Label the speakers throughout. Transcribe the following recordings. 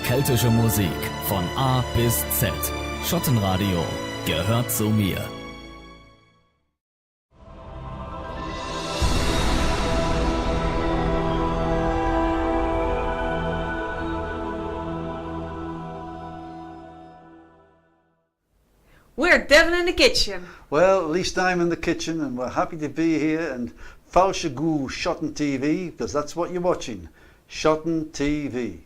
Speaker 1: Keltische Musik von A bis Z. Schottenradio gehört zu mir.
Speaker 2: We're Devil in the Kitchen.
Speaker 3: Well, at least I'm in the kitchen and we're happy to be here and falsche Goo SchottenTV, because that's what you're watching. SchottenTV.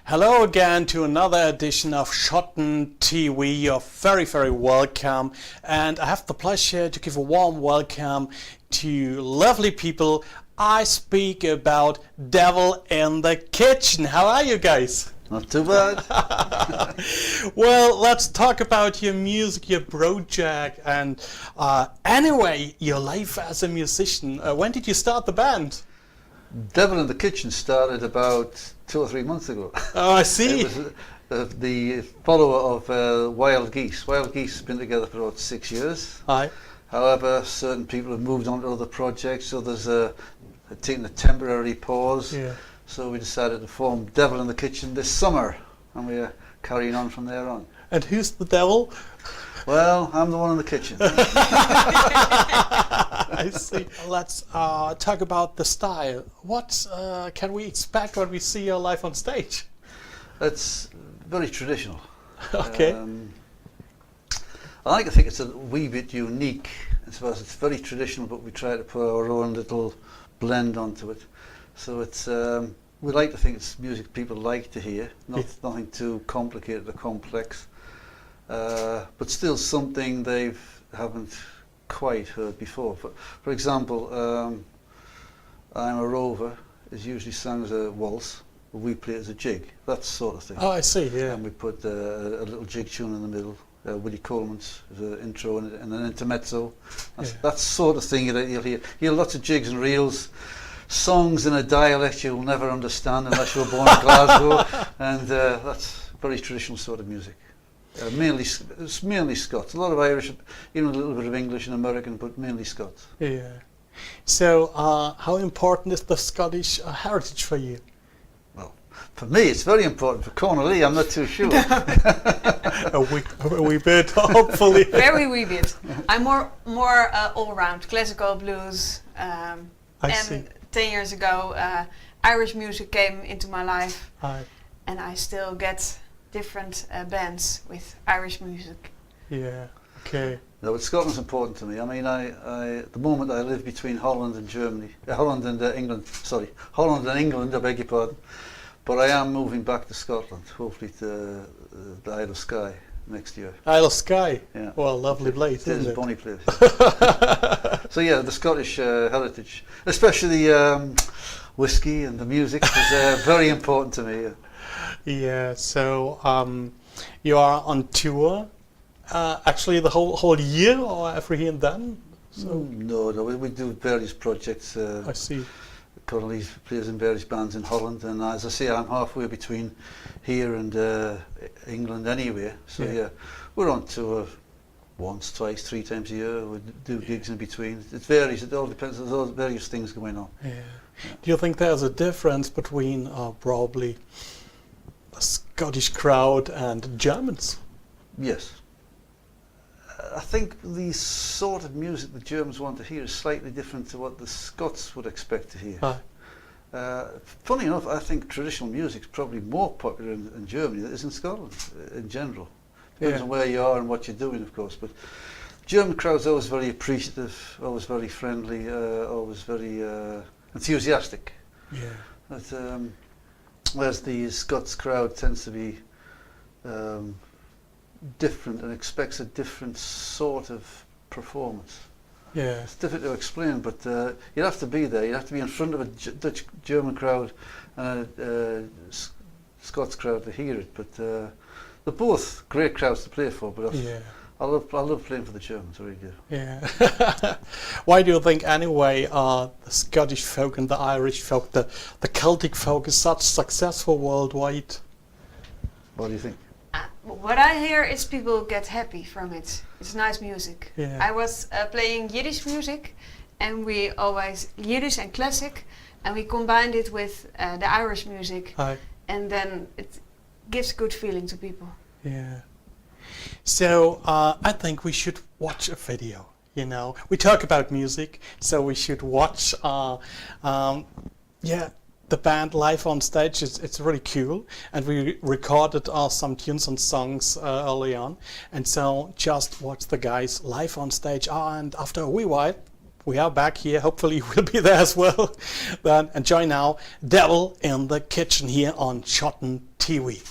Speaker 4: Hello again to another edition of SchottenTV. You're very, very welcome, and I have the pleasure to give a warm welcome to lovely people. I speak about Devil in the Kitchen. How are you guys?
Speaker 3: Not too bad.
Speaker 4: Well, let's talk about your music, your project, and anyway, your life as a musician. When did you start the band?
Speaker 3: Devil in the Kitchen started about 2 or 3 months ago.
Speaker 4: Oh, I see.
Speaker 3: It was the follower of Wild Geese. Wild Geese has been together for about 6 years.
Speaker 4: Aye.
Speaker 3: However, certain people have moved on to other projects, so there's taken a temporary pause.
Speaker 4: Yeah.
Speaker 3: So we decided to form Devil in the Kitchen this summer, and we are carrying on from there on.
Speaker 4: And who's the devil?
Speaker 3: Well, I'm the one in the kitchen.
Speaker 4: I see. Let's talk about the style. What can we expect when we see your live on stage?
Speaker 3: It's very traditional.
Speaker 4: Okay.
Speaker 3: I like to think it's a wee bit unique. I suppose it's very traditional, but we try to put our own little blend onto it. So it's we like to think it's music people like to hear. Nothing too complicated or complex. But still something they haven't quite heard before. For example, I'm a Rover is usually sung as a waltz, but we play it as a jig, that sort of thing.
Speaker 4: Oh, I see, yeah.
Speaker 3: And we put a little jig tune in the middle, Willie Coleman's as an intro and an intermezzo. That sort of thing you'll hear. You hear lots of jigs and reels, songs in a dialect you'll never understand unless you're born in Glasgow, and that's very traditional sort of music. It's mainly Scots. A lot of Irish, even a little bit of English and American, but mainly Scots.
Speaker 4: Yeah. So, how important is the Scottish heritage for you?
Speaker 3: Well, for me, it's very important. For Connolly, I'm not too sure.
Speaker 4: a wee bit, hopefully.
Speaker 2: Very wee bit. I'm more all round classical blues.
Speaker 4: I see.
Speaker 2: 10 years ago, Irish music came into my life,
Speaker 4: Aye.
Speaker 2: and I still get different bands with Irish music.
Speaker 4: Yeah. Okay.
Speaker 3: No, but Scotland's important to me. I mean, I at the moment I live between Holland and Germany, Holland and England. Sorry, Holland and England. I beg your pardon. But I am moving back to Scotland, hopefully to the Isle of Skye next year.
Speaker 4: Isle of Skye.
Speaker 3: Yeah.
Speaker 4: Well, lovely place,
Speaker 3: It is
Speaker 4: isn't
Speaker 3: a
Speaker 4: it?
Speaker 3: bonny place. So yeah, the Scottish heritage, especially whiskey and the music, is very important to me.
Speaker 4: Yeah. So, you are on tour. Actually, the whole year, or every here and then. So
Speaker 3: No, we do various projects.
Speaker 4: I see.
Speaker 3: Currently plays in various bands in Holland, and as I say, I'm halfway between here and England anyway. So yeah, we're on tour once, twice, 3 times a year. We do gigs in between. It varies. It all depends. There's all various things going on.
Speaker 4: Yeah. Do you think there's a difference between probably a Scottish crowd and Germans?
Speaker 3: Yes. I think the sort of music the Germans want to hear is slightly different to what the Scots would expect to hear. Funny enough, I think traditional music is probably more popular in Germany than it is in Scotland in general. Depends on where you are and what you're doing, of course. But German crowds are always very appreciative, always very friendly, always very enthusiastic.
Speaker 4: Yeah.
Speaker 3: But, whereas the Scots crowd tends to be different and expects a different sort of performance.
Speaker 4: Yeah.
Speaker 3: It's difficult to explain, but you'd have to be there. You'd have to be in front of a Dutch German crowd and a Scots crowd to hear it. But they're both great crowds to play for. But I love playing for the Germans. I really do.
Speaker 4: Yeah. Why do you think anyway the Scottish folk and the Irish folk, the Celtic folk is such successful worldwide?
Speaker 3: What do you think?
Speaker 2: What I hear is people get happy from it. It's nice music.
Speaker 4: Yeah.
Speaker 2: I was playing Yiddish music, and we always Yiddish and classic, and we combined it with the Irish music, and then it gives good feeling to people.
Speaker 4: Yeah. So I think we should watch a video. You know, we talk about music, so we should watch. The band live on stage. It's really cool, and we recorded some tunes and songs early on, and so just watch the guys live on stage. And after a wee while, we are back here. Hopefully, we'll be there as well. Then enjoy now, Devil in the Kitchen here on SchottenTV.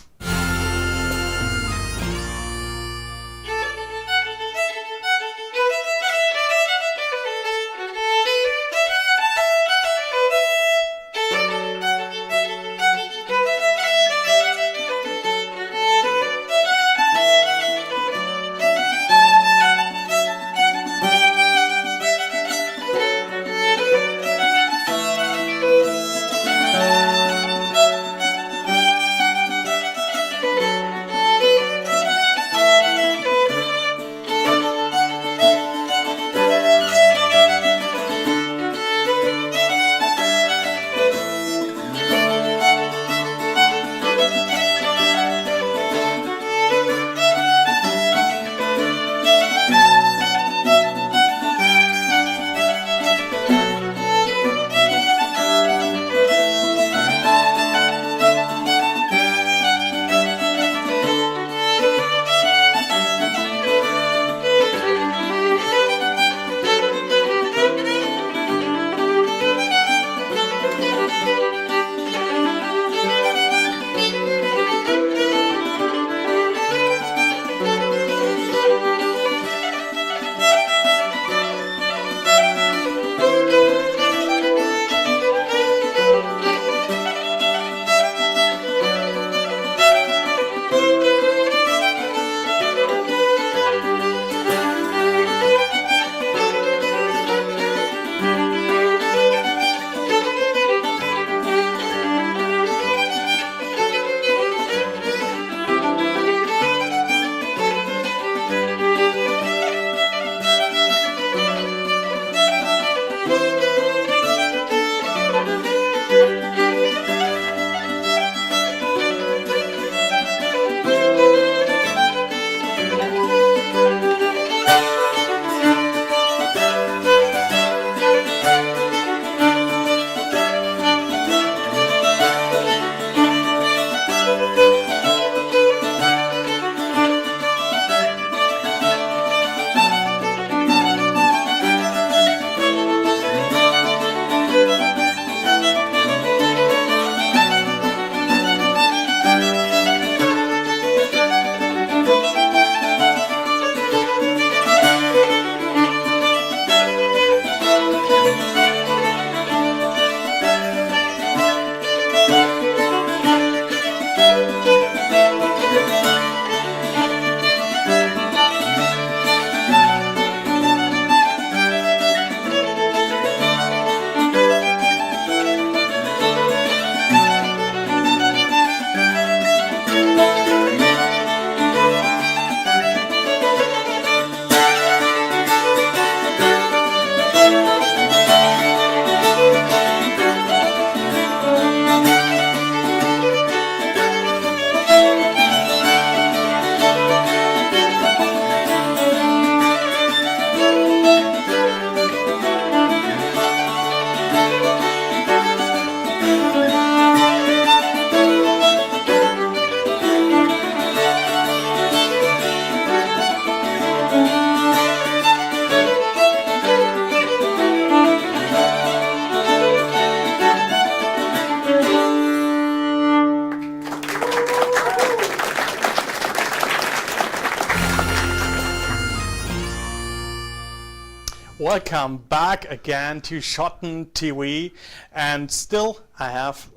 Speaker 4: Welcome back again to SchottenTV, and still I have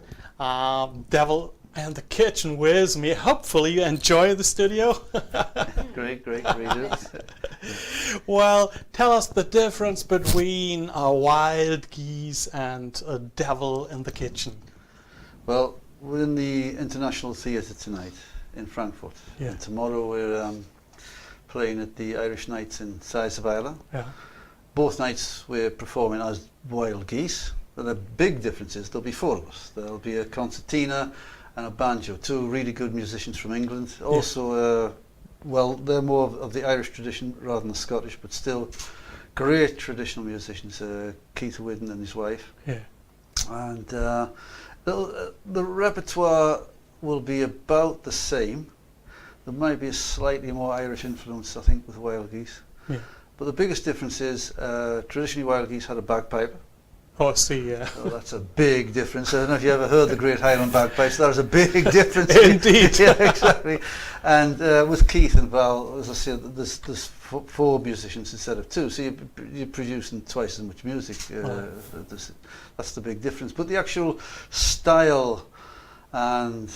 Speaker 4: Devil in the kitchen with me. Hopefully you enjoy the studio.
Speaker 3: Great.
Speaker 4: Well, tell us the difference between a wild geese and a devil in the kitchen.
Speaker 3: Well, we're in the International Theatre tonight in Frankfurt.
Speaker 4: Yeah.
Speaker 3: And tomorrow we're playing at the Irish Nights in Sizeweile.
Speaker 4: Yeah.
Speaker 3: Both nights we're performing as wild geese, but the big difference is there'll be four of us. There'll be a concertina and a banjo, two really good musicians from England. Also, well, they're more of the Irish tradition rather than the Scottish, but still great traditional musicians, Keith Whidden and his wife.
Speaker 4: Yeah.
Speaker 3: And the repertoire will be about the same. There might be a slightly more Irish influence, I think, with wild geese.
Speaker 4: Yeah.
Speaker 3: But the biggest difference is traditionally wild geese had a bagpipe.
Speaker 4: Oh, I see, yeah.
Speaker 3: So that's a big difference. I don't know if you ever heard the Great Highland Bagpipes. There's a big difference.
Speaker 4: Indeed.
Speaker 3: Yeah, exactly. And with Keith and Val, as I said, there's four musicians instead of two. So you're producing twice as much music. That's the big difference. But the actual style and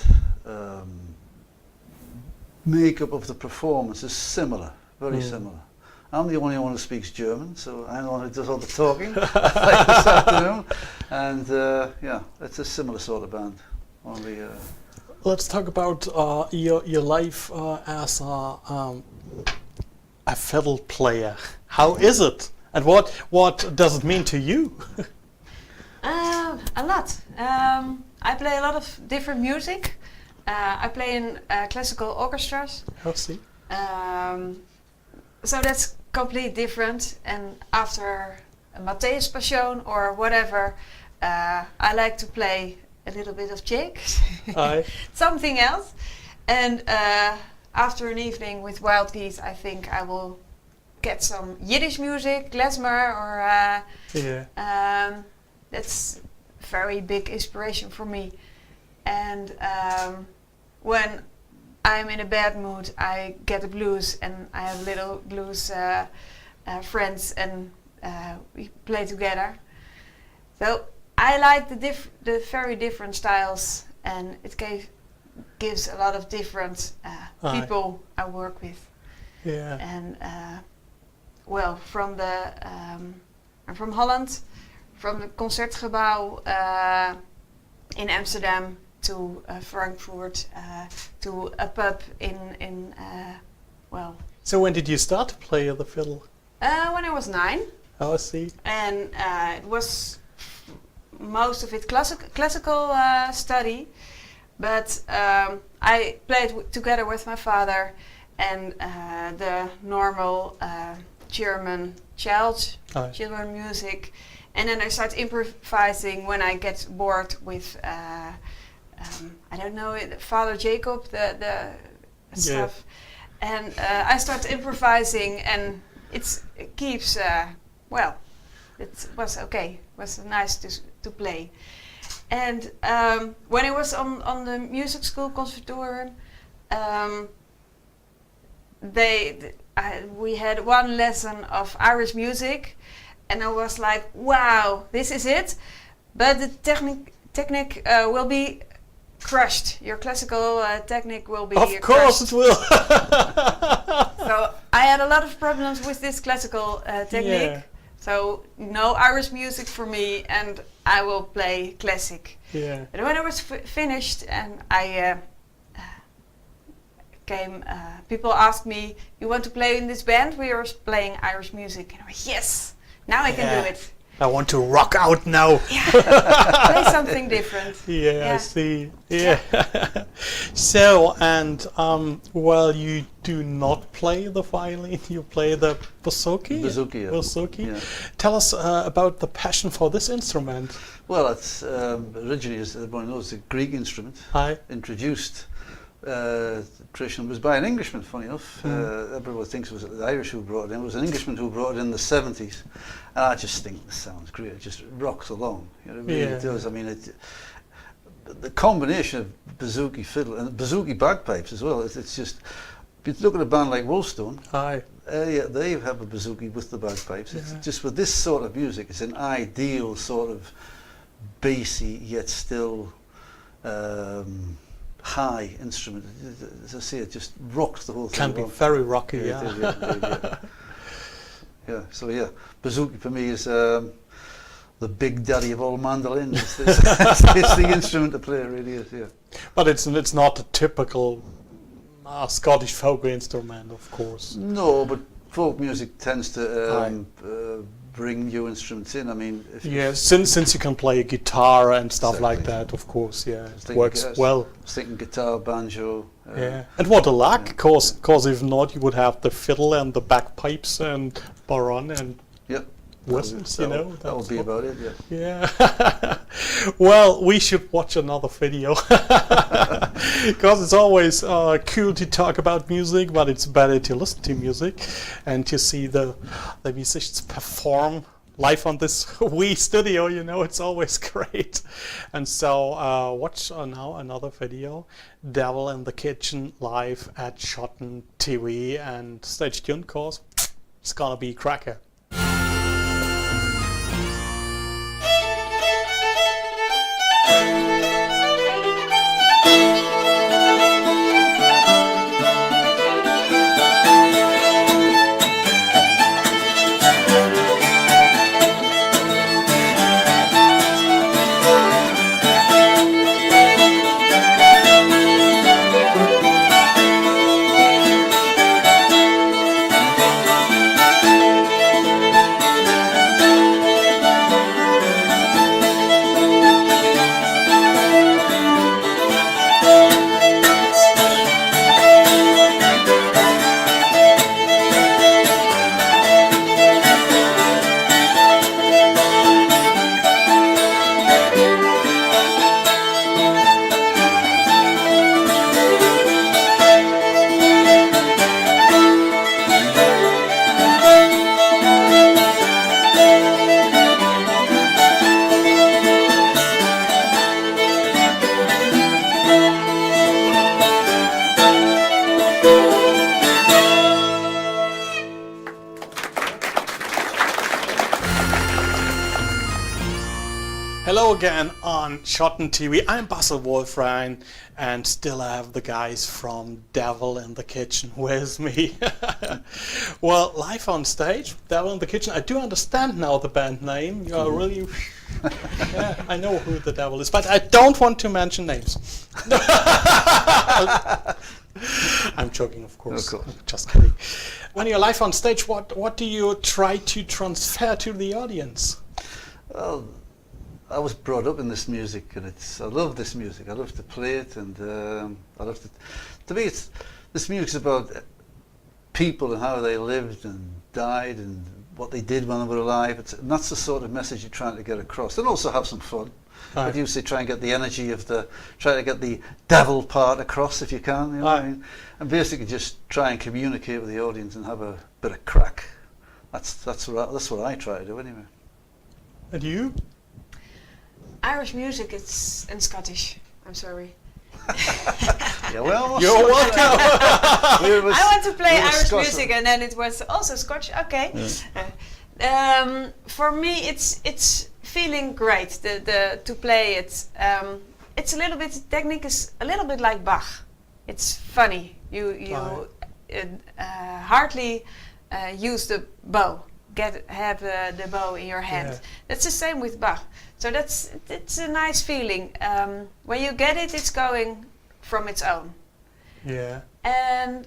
Speaker 3: makeup of the performance is similar, very similar. I'm the only one who speaks German, so I'm the one who does all the talking like this afternoon. And yeah, it's a similar sort of band. Only.
Speaker 4: Let's talk about your life as a fiddle player. How is it, and what does it mean to you?
Speaker 2: A lot. I play a lot of different music. I play in classical orchestras.
Speaker 4: I see.
Speaker 2: So that's completely different. And after a Matthäus Passion or whatever, I like to play a little bit of jig, something else. And after an evening with wild geese, I think I will get some Yiddish music, klezmer, or that's very big inspiration for me. And when I'm in a bad mood, I get a blues, and I have little blues friends, and we play together. So I like the very different styles, and it gives a lot of different people I work with.
Speaker 4: Yeah.
Speaker 2: And well, I'm from Holland, from the Concertgebouw in Amsterdam to Frankfurt, to a pub in well.
Speaker 4: So when did you start to play the fiddle?
Speaker 2: When I was 9.
Speaker 4: Oh, I see.
Speaker 2: And it was most of it classical study, but I played together with my father and the normal German children music, and then I start improvising when I get bored with I don't know, Father Jacob, the stuff, and I start improvising, and it keeps well. It was okay. It was nice to play. And when I was on the music school conservatorium, we had one lesson of Irish music, and I was like, wow, this is it. But the technique will be crushed. Your classical technique will be crushed.
Speaker 4: Of course it will.
Speaker 2: So I had a lot of problems with this classical technique.
Speaker 4: Yeah.
Speaker 2: So no Irish music for me, and I will play classic.
Speaker 4: Yeah.
Speaker 2: But when I was finished, and I people asked me, "You want to play in this band? We are playing Irish music." And I went, "Yes, now I can do it."
Speaker 4: I want to rock out now.
Speaker 2: Yeah. Play something different.
Speaker 4: Yeah, I see. Yeah. So, and well, you do not play the violin. You play the bouzouki.
Speaker 3: Bouzouki. Yeah.
Speaker 4: Bouzouki.
Speaker 3: Yeah.
Speaker 4: Tell us about the passion for this instrument.
Speaker 3: Well, it's originally, as everyone knows, a Greek instrument. Introduced tradition was by an Englishman, funny enough. Everyone thinks it was the Irish who brought it in. It was an Englishman who brought it in the 70s. And I just think this sounds great. It just rocks along. You know, it really does. I mean, the combination of bouzouki fiddle and bouzouki bagpipes as well, it's just if you look at a band like Wolfstone,
Speaker 4: Aye.
Speaker 3: yeah, they have a bouzouki with the bagpipes. It's
Speaker 4: Yeah.
Speaker 3: just with this sort of music, it's an ideal sort of bassy yet still high instrument. As I say, it just rocks the whole thing.
Speaker 4: Can be
Speaker 3: along.
Speaker 4: very rocky,
Speaker 3: Yeah,
Speaker 4: yeah.
Speaker 3: it did, yeah, it did, yeah. Yeah, so yeah, bouzouki for me is the big daddy of all mandolins. It's the instrument to play, it really is, yeah.
Speaker 4: But it's not a typical Scottish folk instrument, of course.
Speaker 3: No, but folk music tends to
Speaker 4: Aye.
Speaker 3: Bring new instruments in. I mean, if
Speaker 4: Yeah, since you can play a guitar and stuff like
Speaker 3: Exactly.
Speaker 4: that, of course, yeah, it
Speaker 3: thinking
Speaker 4: works
Speaker 3: guitars.
Speaker 4: well.
Speaker 3: I was thinking guitar, banjo.
Speaker 4: Yeah, and what a luck,
Speaker 3: yeah.
Speaker 4: cause if not, you would have the fiddle and the bagpipes and baron and
Speaker 3: Yeah.
Speaker 4: whistles, you know.
Speaker 3: That would
Speaker 4: that's
Speaker 3: be
Speaker 4: what-
Speaker 3: about it, yeah.
Speaker 4: Yeah. Well, we should watch another video because it's always cool to talk about music, but it's better to listen to music and to see the musicians perform live on this wee studio. You know, it's always great. And so watch now another video, Devil in the Kitchen live at SchottenTV, and stay tuned, cause it's gonna be a cracker. Hello again on SchottenTV. I'm Basil Wolfrhine, and still I have the guys from Devil in the Kitchen with me. Well, live on stage, Devil in the Kitchen. I do understand now the band name. You are really... Yeah, I know who the devil is, but I don't want to mention names. I'm joking, of course.
Speaker 3: Of course.
Speaker 4: Just kidding. When you're live on stage, what do you try to transfer to the audience?
Speaker 3: Well, I was brought up in this music, and I love this music. I love to play it, and I love to me, this music's about people and how they lived and died and what they did when they were alive. And that's the sort of message you're trying to get across. And also have some fun.
Speaker 4: Aye.
Speaker 3: But you say try and get the energy of try to get the devil part across if you can. You know what I mean? And basically just try and communicate with the audience and have a bit of crack. That's what I try to do anyway.
Speaker 4: And you?
Speaker 2: Irish music, and Scottish. I'm sorry.
Speaker 3: Yeah, well,
Speaker 4: You're welcome.
Speaker 2: I want to play
Speaker 3: we were
Speaker 2: Irish
Speaker 3: Scots,
Speaker 2: music, and then it was also Scotch. Okay. For me, it's feeling great to play it. It's a little bit, the technique is a little bit like Bach. It's funny. You hardly use the bow. Have the bow in your hand.
Speaker 4: Yeah.
Speaker 2: That's the same with Bach. So it's a nice feeling. When you get it, it's going from its own,
Speaker 4: Yeah.
Speaker 2: and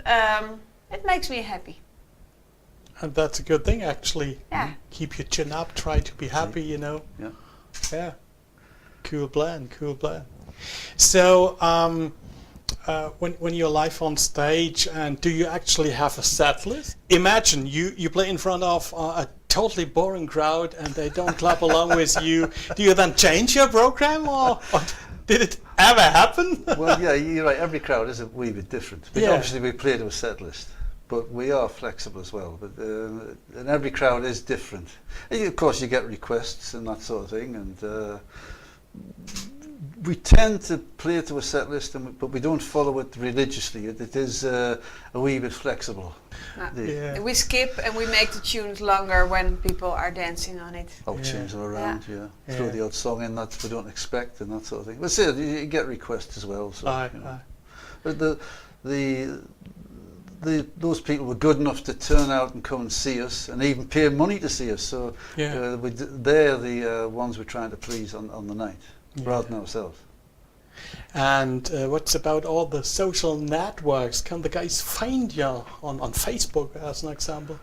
Speaker 2: it makes me happy.
Speaker 4: And that's a good thing, actually.
Speaker 2: Yeah.
Speaker 4: Keep your chin up, try to be happy, you know.
Speaker 3: Yeah.
Speaker 4: Yeah. Cool plan, cool plan. So, when you're live on stage, and do you actually have a set list? Imagine you play in front of a totally boring crowd and they don't clap along with you. Do you then change your program, or did it ever happen?
Speaker 3: Well, yeah, you're right. Every crowd is a wee bit different. But
Speaker 4: Yeah.
Speaker 3: obviously, we play to a set list, but we are flexible as well. But and every crowd is different. And of course, you get requests and that sort of thing, and we tend to play to a set list, but we don't follow it religiously. It is a wee bit flexible.
Speaker 4: Yeah.
Speaker 2: We skip and we make the tunes longer when people are dancing on it.
Speaker 3: Oh, change them around, yeah. Throw
Speaker 4: Yeah.
Speaker 3: the odd song in that we don't expect and that sort of thing. But still, you get requests as well. So,
Speaker 4: Aye,
Speaker 3: you know.
Speaker 4: aye.
Speaker 3: But those people were good enough to turn out and come and see us, and even pay money to see us. So
Speaker 4: Yeah.
Speaker 3: they're the ones we're trying to please on the night, rather than ourselves.
Speaker 4: And what's about all the social networks? Can the guys find you on Facebook, as an example?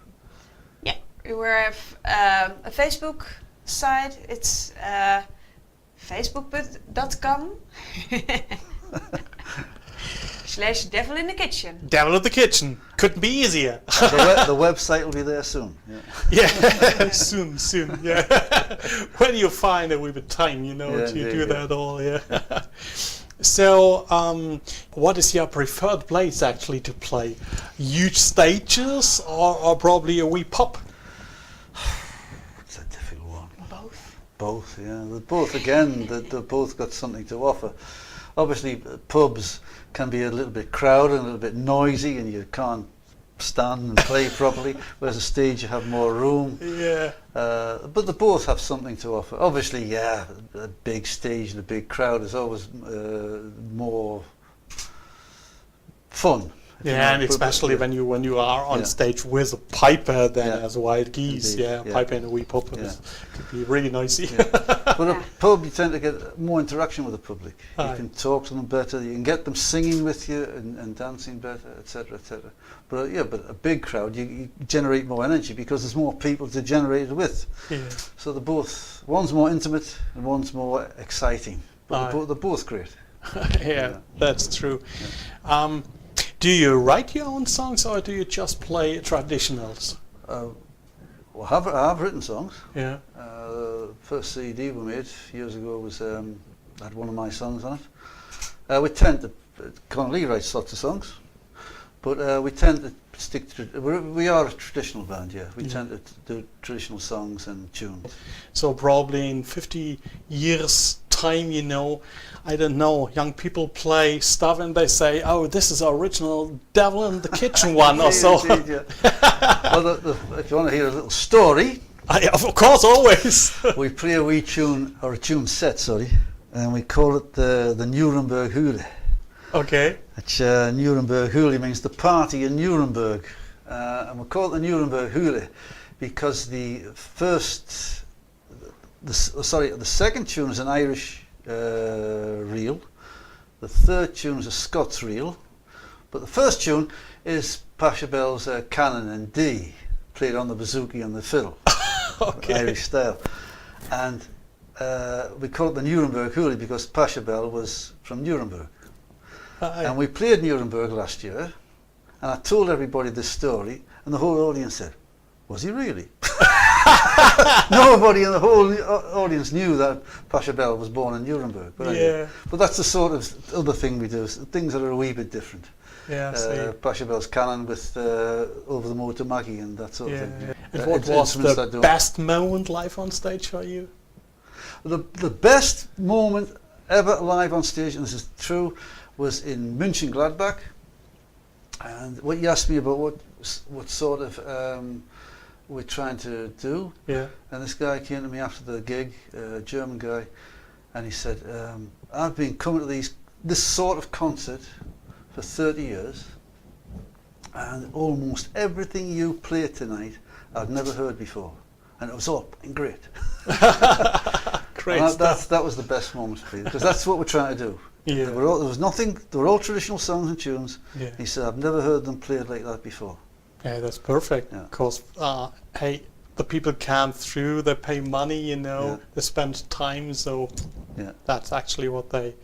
Speaker 2: Yeah, we have a Facebook site. It's facebook.com /Devil in the Kitchen.
Speaker 4: Devil in the Kitchen. Couldn't be easier.
Speaker 3: The website will be there soon. Yeah.
Speaker 4: Yeah, soon, yeah. When you find a wee bit time, you know,
Speaker 3: Yeah,
Speaker 4: to
Speaker 3: indeed,
Speaker 4: do
Speaker 3: yeah.
Speaker 4: that all, yeah. So, what is your preferred place actually to play? Huge stages or probably a wee pub?
Speaker 3: It's a difficult one.
Speaker 2: Both.
Speaker 3: Both, yeah. They're both, again, they've both got something to offer. Obviously, pubs can be a little bit crowded and a little bit noisy, and you can't stand and play properly, whereas a stage you have more room.
Speaker 4: Yeah.
Speaker 3: But they both have something to offer. Obviously, yeah, a big stage and a big crowd is always more fun.
Speaker 4: Yeah, and especially when you are on stage with a piper then as wild geese,
Speaker 3: Indeed,
Speaker 4: piper in a wee pub, it could be really noisy.
Speaker 3: But a pub, you tend to get more interaction with the public.
Speaker 4: Aye.
Speaker 3: You can talk to them better, you can get them singing with you and dancing better, etc., etc. But but a big crowd, you generate more energy because there's more people to generate it with.
Speaker 4: Yeah.
Speaker 3: So they're both, one's more intimate and one's more exciting. But they're both great.
Speaker 4: Yeah, that's true. Yeah. Do you write your own songs or do you just play traditionals?
Speaker 3: Well, I've written songs.
Speaker 4: Yeah.
Speaker 3: First CD we made years ago was had one of my songs on it. We tend to, Connolly writes lots of songs, but we tend to stick to, we are a traditional band, yeah. We tend to do traditional songs and tunes.
Speaker 4: So probably in 50 years time, you know, I don't know, young people play stuff and they say, oh, this is our original Devil in the Kitchen one or so.
Speaker 3: Indeed, yeah. Well, if you want to hear a little story,
Speaker 4: of course, always.
Speaker 3: we play a wee tune, or a tune set, sorry, and we call it the Nuremberg Hule.
Speaker 4: Okay.
Speaker 3: Which Nuremberg Hule means the party in Nuremberg, and we call it the Nuremberg Hule because the second tune is an Irish reel, the third tune is a Scots reel, but the first tune is Pachelbel's canon in D, played on the bouzouki and the fiddle, Irish style, and we call it the Nuremberg Hule because Pachelbel was from Nuremberg. And we played Nuremberg last year, and I told everybody this story, and the whole audience said, was he really? Nobody in the whole audience knew that Pachelbel was born in Nuremberg. But, but that's the sort of other thing we do, things that are a wee bit different.
Speaker 4: Yeah,
Speaker 3: Pachelbel's canon with Over the Moor to Maggie and that sort of thing.
Speaker 4: And what was the best moment live on stage for you?
Speaker 3: The best moment ever live on stage, and this is true, was in Mönchengladbach. And what you asked me about what sort of we're trying to do.
Speaker 4: Yeah.
Speaker 3: And this guy came to me after the gig, a German guy, and he said, I've been coming to this sort of concert for 30 years, and almost everything you played tonight I'd never heard before, and it was all great.
Speaker 4: Great
Speaker 3: stuff. That was the best moment for me, because that's what we're trying to do.
Speaker 4: Yeah.
Speaker 3: There was nothing, they were all traditional songs and tunes.
Speaker 4: Yeah.
Speaker 3: He said, I've never heard them played like that before.
Speaker 4: Yeah, that's perfect. Because, hey, the people come through, they pay money, you know, they spend time, so that's actually what they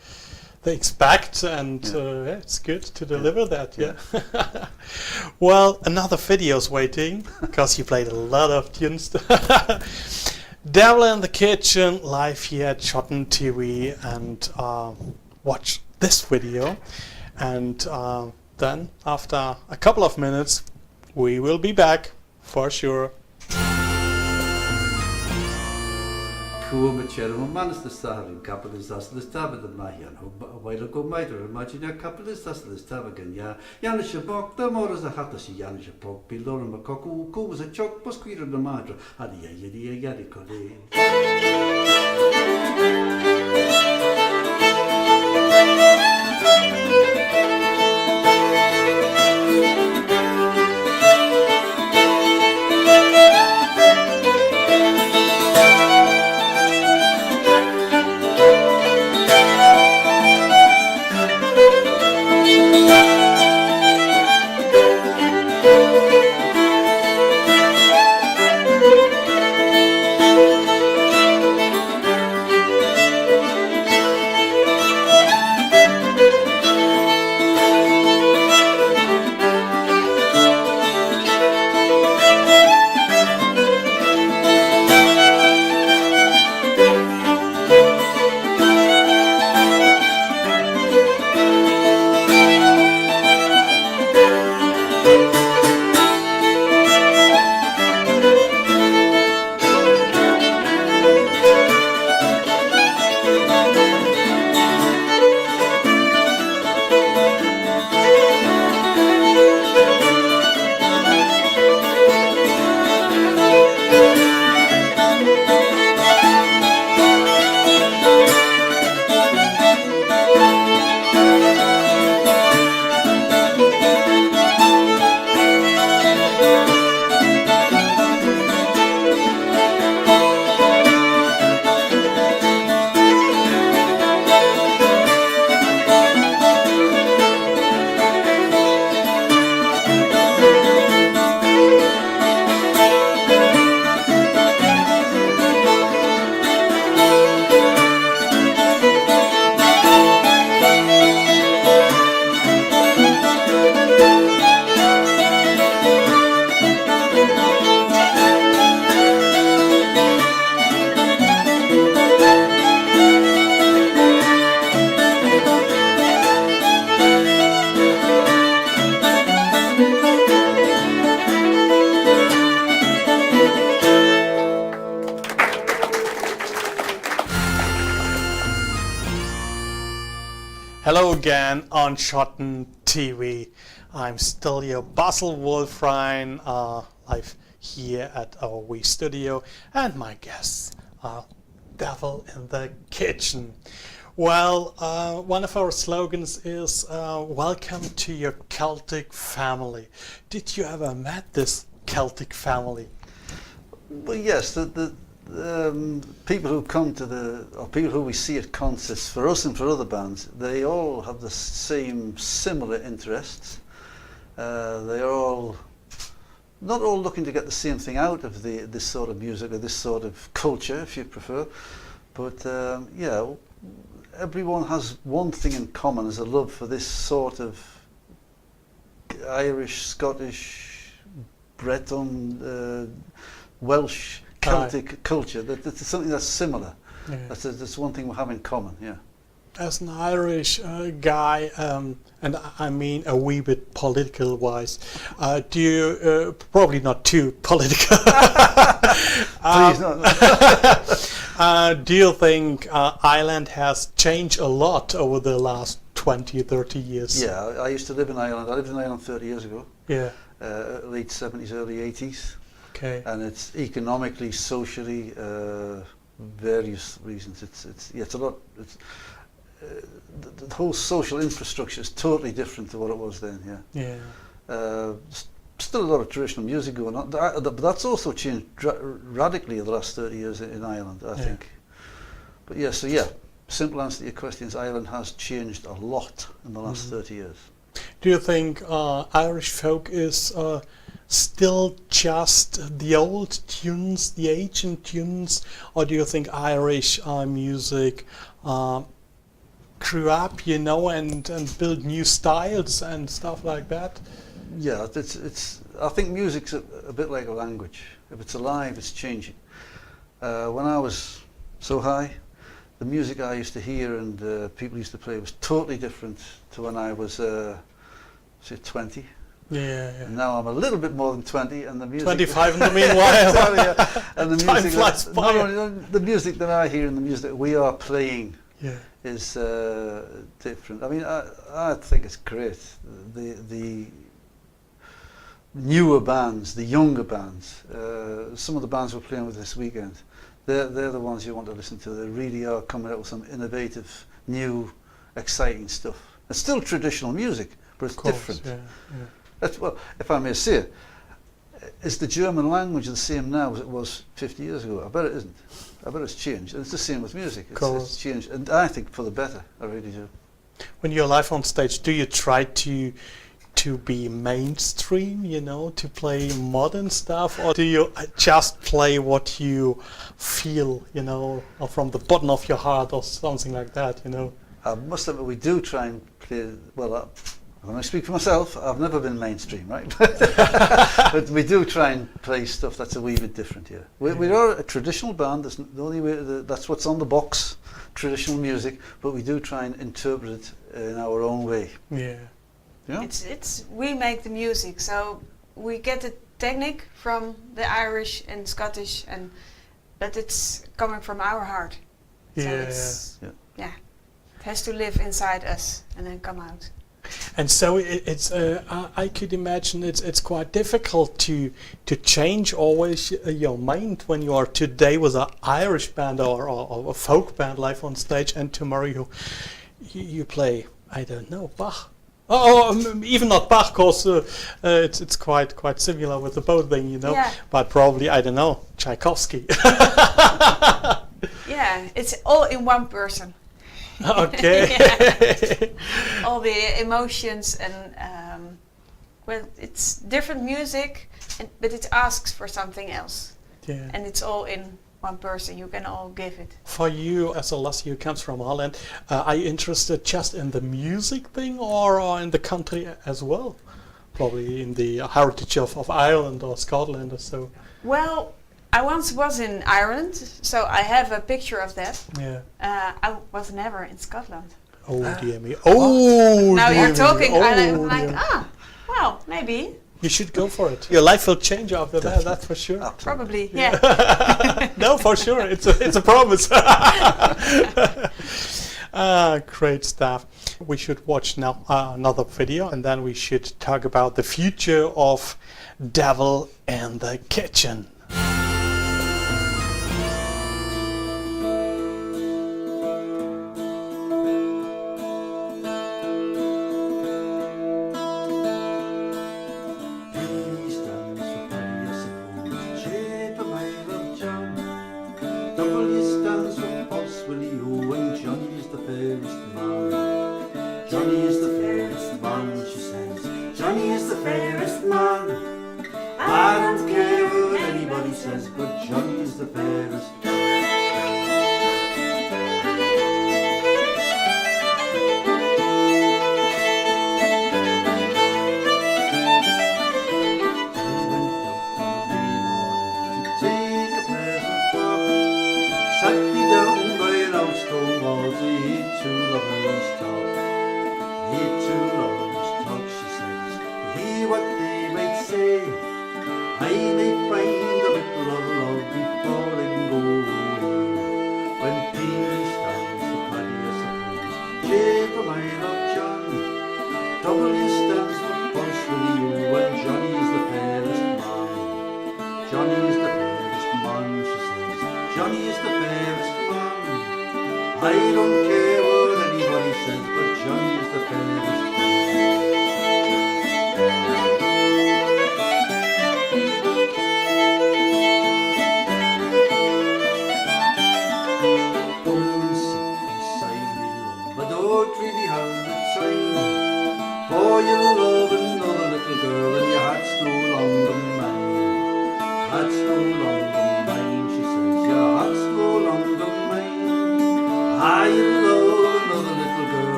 Speaker 4: expect, and it's good to deliver that. Yeah. Well, another video's waiting because you played a lot of tunes. Devil in the Kitchen live here at SchottenTV, and watch this video, and then after a couple of minutes we will be back for sure.
Speaker 3: Kuma Cherma Manastar in Capitalist as the Stabbat of Mahian, while a go miter, imagine a capitalist as the Stabagan, Yanisha Bok, the more as a Hatashi Yanisha Bok, below him a cockoo, was a chock, was queer the madra, had a yadicole.
Speaker 4: Hello again on SchottenTV. I'm still your Basil Wolfrhine, live here at our wee studio, and my guests are Devil in the Kitchen. Well, one of our slogans is welcome to your Celtic family. Did you ever met this Celtic family?
Speaker 3: Well, yes, the people who come to or people who we see at concerts, for us and for other bands, they all have the same similar interests. They're all not all looking to get the same thing out of this sort of music or this sort of culture, if you prefer, but yeah, everyone has one thing in common, is a love for this sort of Irish, Scottish, Breton, Welsh, Celtic culture. That's something that's similar.
Speaker 4: Yeah.
Speaker 3: That's one thing we have in common. Yeah.
Speaker 4: As an Irish guy, and I mean a wee bit political wise, do you probably not too political?
Speaker 3: Please, no.
Speaker 4: Do you think Ireland has changed a lot over the last 20, 30 years?
Speaker 3: Yeah, I used to live in Ireland. I lived in Ireland 30 years ago.
Speaker 4: Yeah.
Speaker 3: Late 70s, early 80s.
Speaker 4: Okay.
Speaker 3: And it's economically, socially, various reasons. It's a lot. The whole social infrastructure is totally different to what it was then. Yeah.
Speaker 4: Yeah.
Speaker 3: Still a lot of traditional music going on, but that's also changed radically in the last 30 years in Ireland, I think. But yeah, so yeah, simple answer to your question is Ireland has changed a lot in the last 30 years.
Speaker 4: Do you think Irish folk is still just the old tunes, the ancient tunes, or do you think Irish music grew up, you know, and built new styles and stuff like that?
Speaker 3: Yeah, it's. I think music's a bit like a language. If it's alive, it's changing. When I was so high, the music I used to hear and people used to play was totally different to when I was, say, 20.
Speaker 4: Yeah.
Speaker 3: And now I'm a little bit more than 20, and the music
Speaker 4: 25 in the meanwhile.
Speaker 3: Sorry, and the
Speaker 4: Time
Speaker 3: music
Speaker 4: flies
Speaker 3: that,
Speaker 4: by.
Speaker 3: not only the music that I hear and the music that we are playing
Speaker 4: Yeah.
Speaker 3: is different. I mean, I think it's great. The newer bands, the younger bands, some of the bands we're playing with this weekend, they're the ones you want to listen to. They really are coming out with some innovative, new, exciting stuff. It's still traditional music, but it's different.
Speaker 4: Yeah.
Speaker 3: That's, well, if I may say it, is the German language the same now as it was 50 years ago? I bet it isn't. I bet it's changed. And it's the same with music. It's changed. And I think for the better. I really do.
Speaker 4: When you're live on stage, do you try to be mainstream, you know, to play modern stuff, or do you just play what you feel, you know, or from the bottom of your heart or something like that, you know?
Speaker 3: I must admit, we do try and play, well, when I speak for myself, I've never been mainstream, right? But we do try and play stuff that's a wee bit different here. We are a traditional band. That's the only way. That's what's on the box, traditional music. But we do try and interpret it in our own way.
Speaker 4: Yeah.
Speaker 3: Yeah.
Speaker 2: It's we make the music, so we get the technique from the Irish and Scottish, but it's coming from our heart. So it's it has to live inside us and then come out.
Speaker 4: And so it's I could imagine it's quite difficult to change always your mind when you are today with an Irish band or a folk band live on stage, and tomorrow you play, I don't know, Bach. Even not Bach, because it's quite similar with the both thing, you know.
Speaker 2: Yeah.
Speaker 4: But probably, I don't know, Tchaikovsky.
Speaker 2: Yeah, it's all in one person.
Speaker 4: Okay.
Speaker 2: All the emotions and well, it's different music, but it asks for something else.
Speaker 4: Yeah.
Speaker 2: And it's all in one person. You can all give it.
Speaker 4: For you, as a lassie who comes from Holland, are you interested just in the music thing or in the country as well? Probably in the heritage of Ireland or Scotland or so.
Speaker 2: Well, I once was in Ireland, so I have a picture of that.
Speaker 4: Yeah.
Speaker 2: I was never in Scotland.
Speaker 4: Oh dear me. Oh
Speaker 2: Now
Speaker 4: dear
Speaker 2: you're
Speaker 4: me.
Speaker 2: talking,
Speaker 4: Oh,
Speaker 2: and I'm like,
Speaker 4: dear.
Speaker 2: well, maybe,
Speaker 4: You should go for it. Your life will change after that, that's for sure.
Speaker 2: probably, yeah.
Speaker 4: No, for sure. It's a promise. Great stuff. We should watch now another video, and then we should talk about the future of Devil in the Kitchen.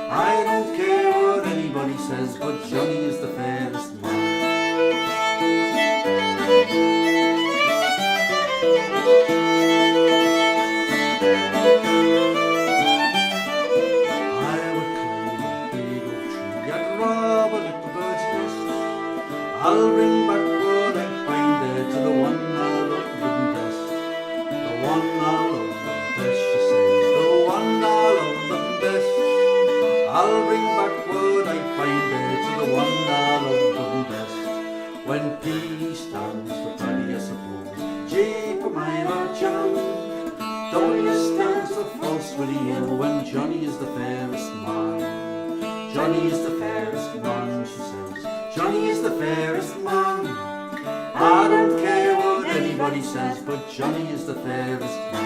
Speaker 3: I don't care what anybody says, but Johnny is the fairest man. I would climb a big oak tree, I'd rob a little bird's nest. I'll bring back what I find there to the one I love the best. The one I love the best, she says, the one I love the best. I'll bring back what I find there to the one I love the best. When P stands for Paddy, I suppose, J for my love John, W stands for false Willie, when Johnny is the fairest man. Johnny is the fairest man, she says, Johnny is the fairest man. I don't care what anybody says, but Johnny is the fairest man.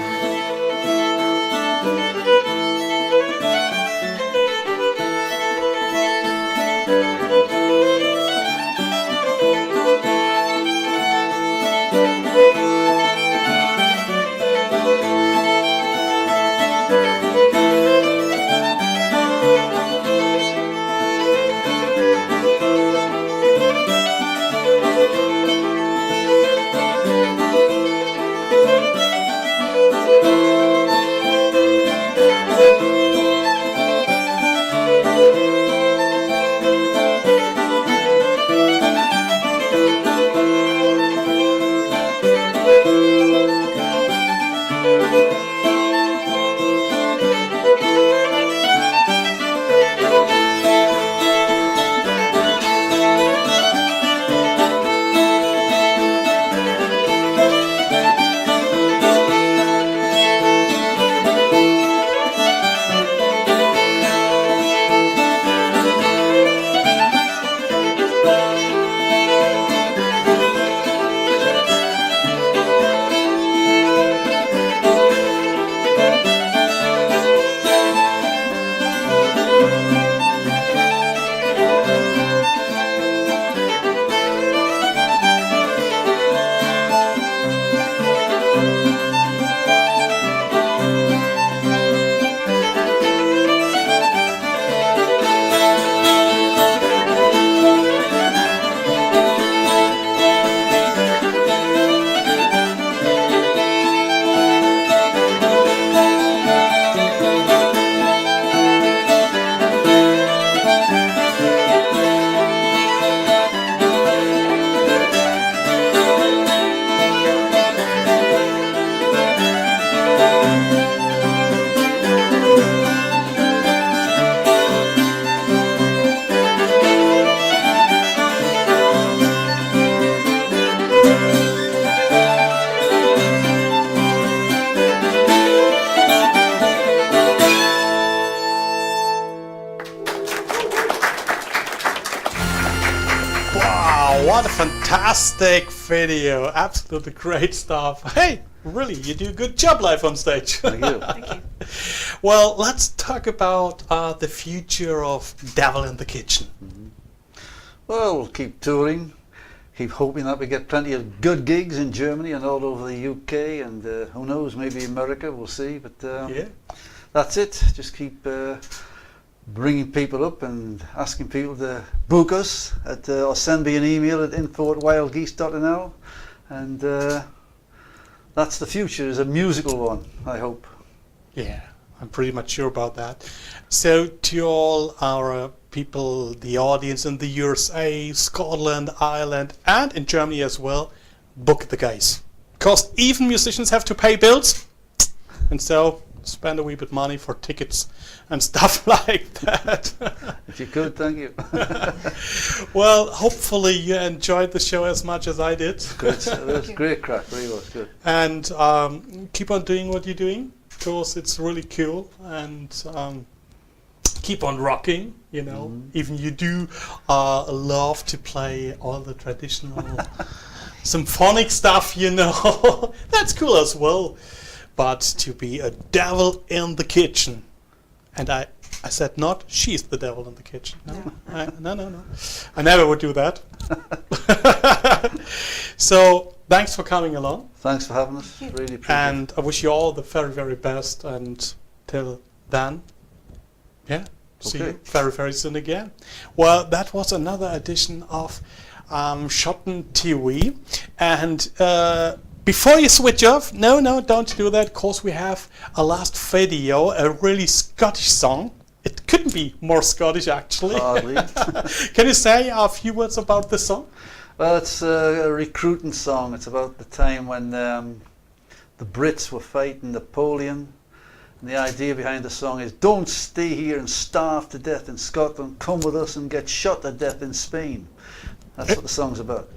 Speaker 4: What a fantastic video. Absolutely great stuff. Hey, really, you do a good job live on stage.
Speaker 3: Thank you.
Speaker 2: Thank you.
Speaker 4: Well, let's talk about the future of Devil in the Kitchen.
Speaker 3: Well, we'll keep touring, keep hoping that we get plenty of good gigs in Germany and all over the UK, and who knows, maybe America, we'll see. But
Speaker 4: Yeah.
Speaker 3: that's it. Just keep bringing people up and asking people to book us at, or send me an email at info@wildgeese.nl, and that's the future, is a musical one, I hope.
Speaker 4: Yeah, I'm pretty much sure about that. So to all our people, the audience in the USA, Scotland, Ireland, and in Germany as well, book the guys. Because even musicians have to pay bills, and so spend a wee bit money for tickets and stuff like that.
Speaker 3: If you could, thank you.
Speaker 4: Well, hopefully you enjoyed the show as much as I did.
Speaker 3: Good. It was great crack, really was good.
Speaker 4: And keep on doing what you're doing, because it's really cool. And keep on rocking, you know. Even you do love to play all the traditional symphonic stuff, you know. That's cool as well. But to be a devil in the kitchen, and I said not, she's the devil in the kitchen. No, no. I never would do that. So thanks for coming along.
Speaker 3: Thanks for having us. Really appreciate it.
Speaker 4: And I wish you all the very, very best. And till then, yeah, See
Speaker 3: Okay.
Speaker 4: you very, very soon again. Well, that was another edition of SchottenTV. And before you switch off, no, don't do that, because we have a last video, a really Scottish song. It couldn't be more Scottish, actually.
Speaker 3: Hardly.
Speaker 4: Can you say a few words about this song?
Speaker 3: Well, it's a recruiting song. It's about the time when the Brits were fighting Napoleon. And the idea behind the song is, don't stay here and starve to death in Scotland. Come with us and get shot to death in Spain. That's what the song's about.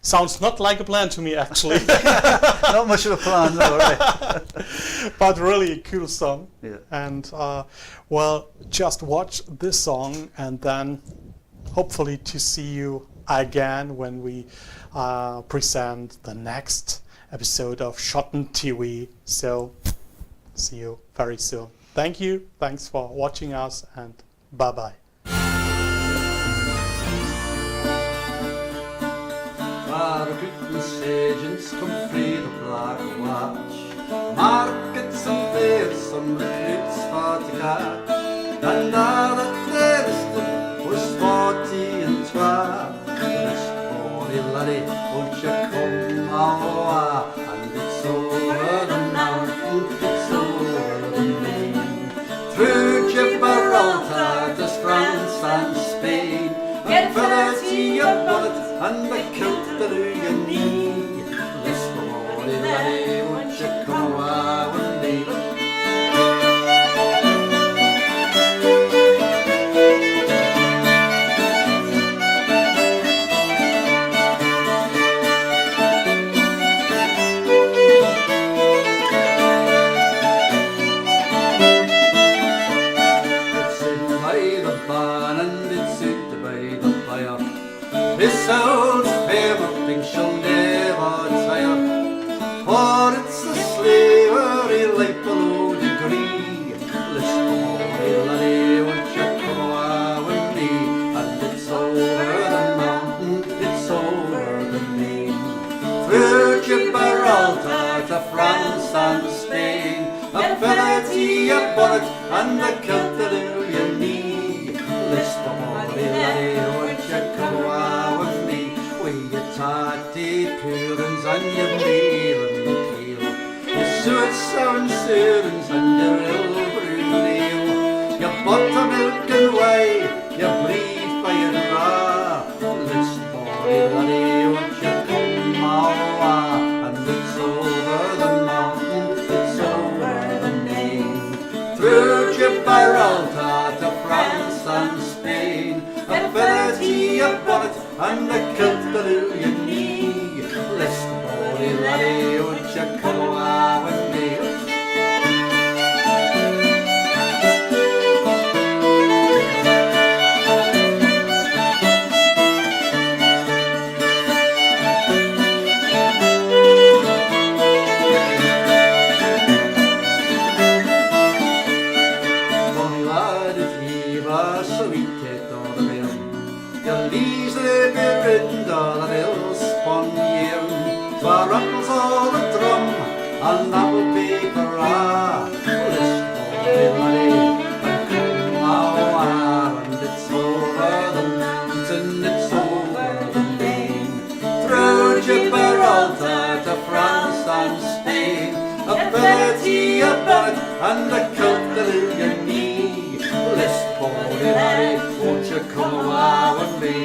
Speaker 4: Sounds not like a plan to me, actually.
Speaker 3: Not much of a plan, no, right?
Speaker 4: But really a cool song.
Speaker 3: Yeah.
Speaker 4: And well, just watch this song and then hopefully to see you again when we present the next episode of SchottenTV. So see you very soon. Thank you. Thanks for watching us, and bye bye.
Speaker 3: Recruiting sergeants come free the Black Watch. Markets and fairs, some recruits for to catch. And all that there was 40 and 12. This bonny laddie, won't you come our way? And it's over the mountain, it's over the main. Through Gibraltar to France and Spain. And further to your bullet and the kilt through your knee. This bonny laddie, won't you come away with me? This old fair thing shall never tire, for it's the slavery life below degree. Listen, bonny laddie, won't you come away with me? And it's over the mountain, it's over the main. Through Gibraltar to France and Spain, a feather to your bonnet and a kilt to your knee. Listen, bonny laddie, won't you come away with me? With your tatty purins and your meal and the keel, your suet sound servants and your ill brewed ale, your buttermilk and whey, your brief by your raw. Listen, bonny laddie, won't you come our way? And it's over the mountain, it's over the main. Through Gibraltar to France and Spain, a feather to your bonnet and a kilt to your knee. Listen, bonny laddie, won't you come away with me? Bonny lad, if ye were so wicked on the bill, your leaves they be ridden all the hills upon year. 'Twere ruffles all the drum and apple paper ah. Listen, bonny laddie, and come our way. And it's over the mountain, it's over the main. Through Gibraltar to France and Spain, a feather to your bonnet and a kilt to your knee. Listen, bonny laddie, won't you come away with me?